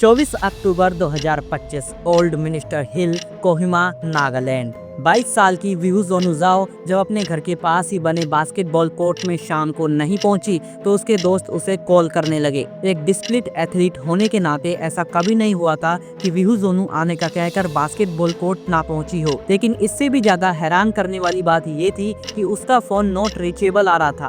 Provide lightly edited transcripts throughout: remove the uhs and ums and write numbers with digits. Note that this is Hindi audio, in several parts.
24 अक्टूबर 2025 ओल्ड मिनिस्टर हिल, कोहिमा, नागालैंड। 22 साल की विहू जोनुजाओ जब अपने घर के पास ही बने बास्केटबॉल कोर्ट में शाम को नहीं पहुंची तो उसके दोस्त उसे कॉल करने लगे। एक डिस्प्लिट एथलीट होने के नाते ऐसा कभी नहीं हुआ था कि विहू जोनू आने का कहकर बास्केटबॉल कोर्ट ना पहुंची हो। लेकिन इससे भी ज्यादा हैरान करने वाली बात ये थी कि उसका फोन नॉट रीचेबल आ रहा था।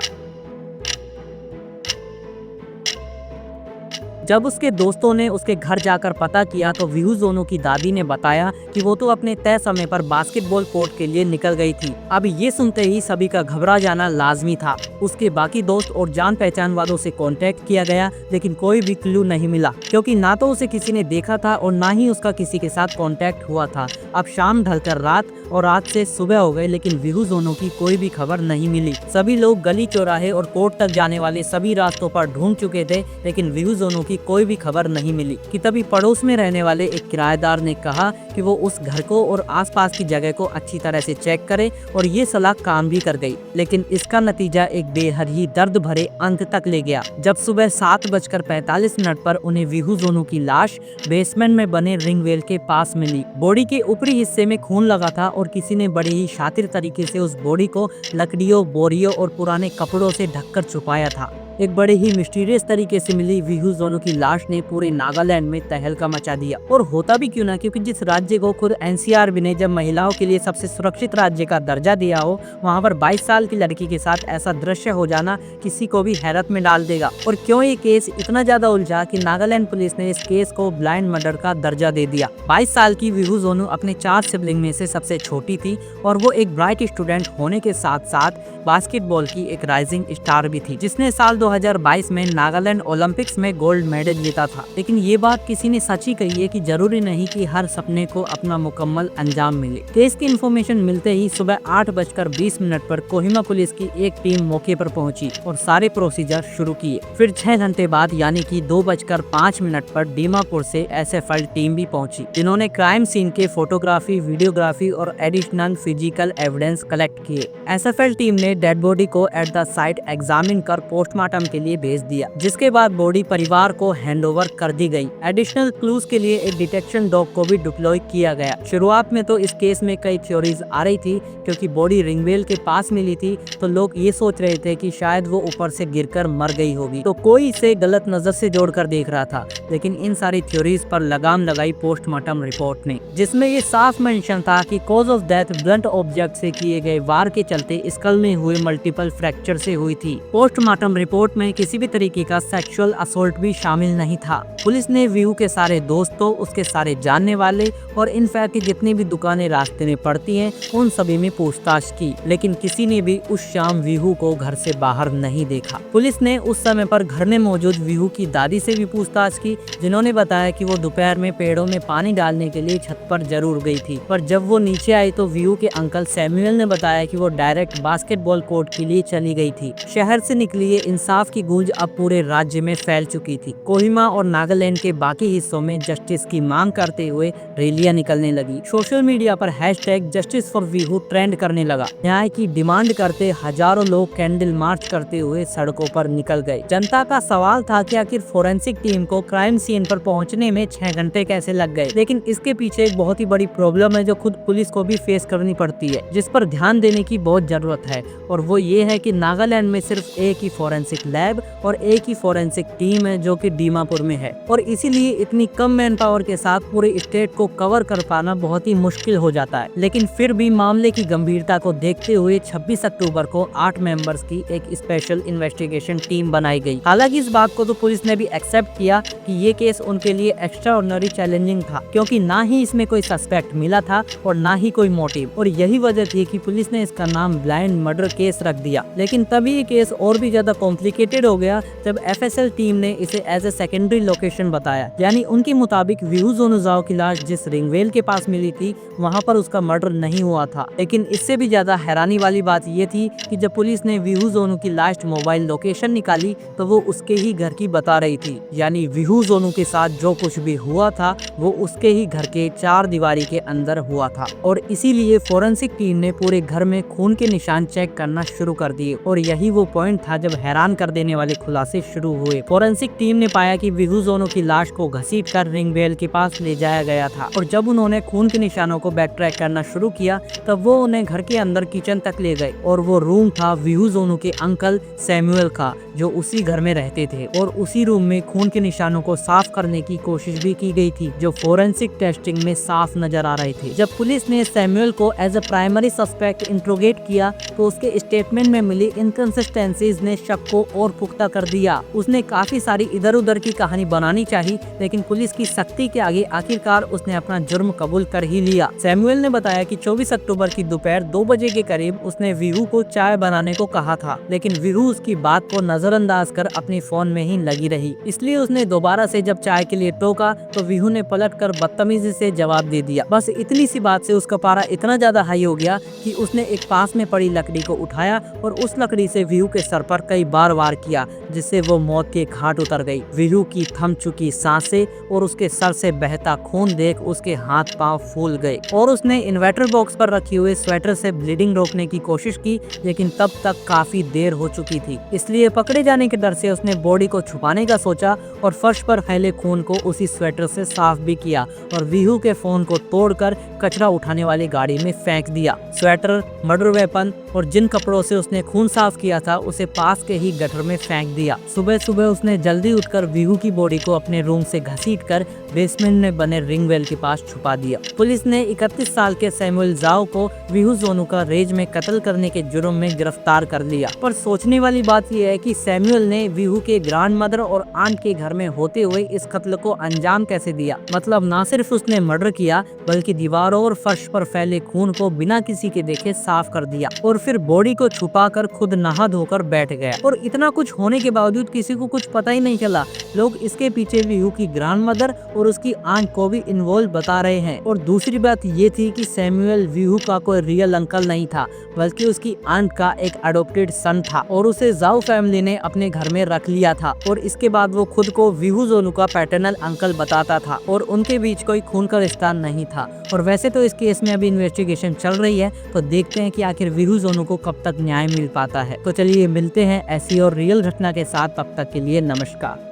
जब उसके दोस्तों ने उसके घर जाकर पता किया तो विहू जोनू की दादी ने बताया कि वो तो अपने तय समय पर बास्केटबॉल कोर्ट के लिए निकल गई थी। अब ये सुनते ही सभी का घबरा जाना लाजमी था। उसके बाकी दोस्त और जान पहचान वालों से कांटेक्ट किया गया, लेकिन कोई भी क्लू नहीं मिला, क्योंकि ना तो उसे किसी ने देखा था और ना ही उसका किसी के साथ कांटेक्ट हुआ था। अब शाम ढलकर रात और रात से सुबह हो गए, लेकिन विहू जोनू की कोई भी खबर नहीं मिली। सभी लोग गली चौराहे और कोर्ट तक जाने वाले सभी रास्तों पर ढूंढ चुके थे, लेकिन विहू जोनू की कोई भी खबर नहीं मिली। कि तभी पड़ोस में रहने वाले एक किराएदार ने कहा कि वो उस घर को और आसपास की जगह को अच्छी तरह से चेक करे, और ये सलाह काम भी कर गई। लेकिन इसका नतीजा एक बेहद ही दर्द भरे अंत तक ले गया, जब सुबह 7:45 पर उन्हें विहू जोनू की लाश बेसमेंट में बने रिंगवेल के पास मिली। बॉडी के ऊपरी हिस्से में खून लगा था और किसी ने बड़े ही शातिर तरीके से उस बॉडी को लकड़ियों, बोरियों और पुराने कपड़ों से ढककर छुपाया था। एक बड़े ही मिस्टीरियस तरीके से मिली विहू जोनू की लाश ने पूरे नागालैंड में तहलका मचा दिया। और होता भी क्यों ना, क्योंकि जिस राज्य को खुद एनसीआरबी ने जब महिलाओं के लिए सबसे सुरक्षित राज्य का दर्जा दिया हो, वहां पर 22 साल की लड़की के साथ ऐसा दृश्य हो जाना किसी को भी हैरत में डाल देगा। और क्यों ये केस इतना ज्यादा उलझा कि नागालैंड पुलिस ने इस केस को ब्लाइंड मर्डर का दर्जा दे दिया। 22 साल की विहू जोनू अपने 4 सिबलिंग में से सबसे छोटी थी, और वो एक ब्राइट स्टूडेंट होने के साथ साथ बास्केटबॉल की एक राइजिंग स्टार भी थी, जिसने साल 2022 में नागालैंड ओलंपिक्स में गोल्ड मेडल जीता था। लेकिन ये बात किसी ने सच ही कही है कि जरूरी नहीं कि हर सपने को अपना मुकम्मल अंजाम मिले। केस की इन्फॉर्मेशन मिलते ही सुबह 8:20 पर कोहिमा पुलिस की एक टीम मौके पर पहुंची और सारे प्रोसीजर शुरू किए। फिर 6 घंटे बाद यानी कि 2:05 पर दीमापुर से एसएफएल टीम भी पहुंची, जिन्होंने क्राइम सीन के फोटोग्राफी, वीडियोग्राफी और एडिशनल फिजिकल एविडेंस कलेक्ट किए। एसएफएल टीम ने डेड बॉडी को एट द साइट एग्जामिन कर पोस्टमार्टम के लिए भेज दिया, जिसके बाद बॉडी परिवार को हैंडओवर कर दी गई। एडिशनल क्लूज के लिए एक डिटेक्शन डॉग को भी डिप्लॉय किया गया। शुरुआत में तो इस केस में कई थ्योरीज आ रही थी, क्योंकि बॉडी रिंगवेल के पास मिली थी तो लोग ये सोच रहे थे कि शायद वो ऊपर से गिरकर मर गई होगी, तो कोई इसे गलत नजर से जोड़कर देख रहा था। लेकिन इन सारी थ्योरीज पर लगाम लगाई पोस्टमार्टम रिपोर्ट ने, जिसमें ये साफ मेंशन था कि cause of death blunt object से किए गए वार के चलते स्कल में हुए मल्टीपल फ्रैक्चर से हुई थी। पोस्टमार्टम रिपोर्ट में किसी भी तरीके का सेक्सुअल असोल्ट भी शामिल नहीं था। पुलिस ने विहू के सारे दोस्तों, उसके सारे जानने वाले और इनफैक्ट की जितनी भी दुकानें रास्ते में पड़ती हैं, उन सभी में पूछताछ की, लेकिन किसी ने भी उस शाम विहू को घर से बाहर नहीं देखा। पुलिस ने उस समय पर घर में मौजूद विहू की दादी से भी पूछताछ की, जिन्होंने बताया कि वो दोपहर में पेड़ों में पानी डालने के लिए छत पर जरूर गई थी, पर जब वो नीचे आई तो विहू के अंकल सैमुअल ने बताया कि वो डायरेक्ट बास्केटबॉल कोर्ट के लिए चली गई थी। शहर से निकली ये इंसाफ की गूंज अब पूरे राज्य में फैल चुकी थी। कोहिमा और नागालैंड के बाकी हिस्सों में जस्टिस की मांग करते हुए रैलियां निकलने लगी। सोशल मीडिया पर hashtag justice for Vihu trend करने लगा। न्याय की डिमांड करते हजारों लोग कैंडल मार्च करते हुए सड़कों पर निकल गए। जनता का सवाल था कि आखिर फोरेंसिक टीम को क्राइम सीन पर पहुंचने में 6 घंटे कैसे लग गए। लेकिन इसके पीछे एक बहुत ही बड़ी प्रॉब्लम है जो खुद पुलिस को भी फेस करनी पड़ती है, जिस पर ध्यान देने की बहुत जरूरत है, और वो ये है कि नागालैंड में सिर्फ एक ही फोरेंसिक लैब और एक ही फोरेंसिक टीम है जो कि दीमापुर में है, और इसीलिए इतनी कम मैन पावर के साथ पूरे स्टेट को कवर कर पाना बहुत ही मुश्किल हो जाता है। लेकिन फिर भी मामले की गंभीरता को देखते हुए 26 अक्टूबर को 8 मेंबर्स की एक स्पेशल इन्वेस्टिगेशन टीम बनाई गई। हालांकि इस बात को तो पुलिस ने भी एक्सेप्ट किया कि ये केस उनके लिए एक्स्ट्राऑर्डिनरी चैलेंजिंग था, क्योंकि ना ही इसमें कोई सस्पेक्ट मिला था और ना ही कोई मोटिव, और यही वजह थी कि पुलिस ने इसका नाम ब्लाइंड मर्डर केस रख दिया। लेकिन तभी ये केस और भी ज्यादा कॉम्प्लिकेटेड हो गया जब एफएसएल टीम ने इसे एज ए सेकेंडरी लोकेशन बताया। यानी उनके मुताबिक विहू जोनुजाओ की लाश जिस रिंगवेल के पास मिली थी, वहां पर उसका मर्डर नहीं हुआ था। लेकिन इससे भी ज्यादा हैरानी वाली बात ये थी कि जब पुलिस ने विहू जोनू की लास्ट मोबाइल लोकेशन निकाली तो वो उसके ही घर की बता रही थी। यानी विहू जोनू के साथ जो कुछ भी हुआ था वो उसके ही घर के 4 दीवारी के अंदर हुआ था, और इसीलिए फोरेंसिक टीम ने पूरे घर में खून के निशान चेक करना शुरू कर दिए। और यही वो पॉइंट था जब हैरान कर देने वाले खुलासे शुरू हुए। फोरेंसिक टीम ने पाया कि विहू जोनो की लाश को घसीटकर रिंगवेल के पास ले जाया गया था और जब उन्होंने खून के निशानों को बैक ट्रैक करना शुरू किया तब वो उन्हें घर के अंदर किचन तक ले गए और वो रूम था विहू जोनो के अंकल सैमुअल का, जो उसी घर में रहते थे, और उसी रूम में खून के निशानों को साफ करने की कोशिश भी की गई थी जो फोरेंसिक टेस्टिंग में साफ नजर आ रहे थे। जब पुलिस ने सैमुअल को as a primary suspect interrogate किया तो उसके स्टेटमेंट में मिली इनकंसिस्टेंसीज ने शक को और पुख्ता कर दिया। उसने काफी सारी इधर उधर की कहानी बनानी चाहिए, लेकिन पुलिस की सख्ती के आगे आखिरकार उसने अपना जुर्म कबूल कर ही लिया। सैमुअल ने बताया कि 24 अक्टूबर की दोपहर 2 बजे के करीब उसने विहू को चाय बनाने को कहा था, लेकिन विहू उसकी बात को नजरअंदाज कर अपनी फोन में ही लगी रही। इसलिए उसने दोबारा से जब चाय के लिए टोका तो विहू ने पलटकर बदतमीजी से जवाब दे दिया। बस इतनी सी बात से उसका पारा इतना ज्यादा हाई हो गया कि उसने एक पास में पड़ी लकड़ी को उठाया और उस लकड़ी से विहू के सर पर कई बार वार किया, जिससे वो मौत के घाट उतर गई। विहू की थम चुकी सांसें और उसके सर से बहता खून देख उसके हाथ पांव फूल गए और उसने इन्वर्टर बॉक्स पर रखे हुए स्वेटर से ब्लीडिंग रोकने की कोशिश की, लेकिन तब तक काफी देर हो चुकी थी। इसलिए पकड़े जाने के डर से उसने बॉडी को छुपाने का सोचा और फर्श पर फैले खून को उसी स्वेटर से साफ भी किया और विहू के फोन को तोड़कर कचरा उठाने वाली गाड़ी में फेंक दिया। स्वेटर, मर्डर वेपन और जिन कपड़ों से उसने खून साफ किया था उसे पास के ही गटर में फेंक दिया। सुबह सुबह उसने जल्दी उठकर विहू की बॉडी को अपने रूम से घसीटकर बेसमेंट में बने रिंगवेल के पास छुपा दिया। पुलिस ने 31 साल के सैमुअल जाओ को विहू जोनो का रेज में कत्ल करने के जुर्म में गिरफ्तार कर लिया। पर सोचने वाली बात यह है कि सैमुअल ने विहू के ग्रैंडमदर और आंट के घर में होते हुए इस कत्ल को अंजाम कैसे दिया। मतलब ना सिर्फ उसने मर्डर किया बल्कि दीवारों और फर्श पर फैले खून को बिना किसी के देखे साफ कर दिया और फिर बॉडी को छुपाकर खुद नहा धोकर बैठ गया। और इतना कुछ होने के बावजूद किसी को कुछ पता ही नहीं चला। लोग इसके पीछे विहू की ग्रैंडमदर और उसकी आंट को भी इन्वॉल्व बता रहे हैं। और दूसरी बात ये थी कि सैमुअल विहू का कोई रियल अंकल नहीं था बल्कि उसकी आंट का एक अडॉप्टेड सन था और उसे जाओ फैमिली ने अपने घर में रख लिया था और इसके बाद वो खुद को विहू जोनो का पैटर्नल अंकल बताता था और उनके बीच कोई खून का रिश्ता नहीं था। और वैसे तो इस केस में अभी इन्वेस्टिगेशन चल रही है, तो देखते हैं कि आखिर विहू जोनो को कब तक न्याय मिल पाता है। तो चलिए मिलते हैं ऐसी और रियल घटना के साथ, तब तक के लिए नमस्कार।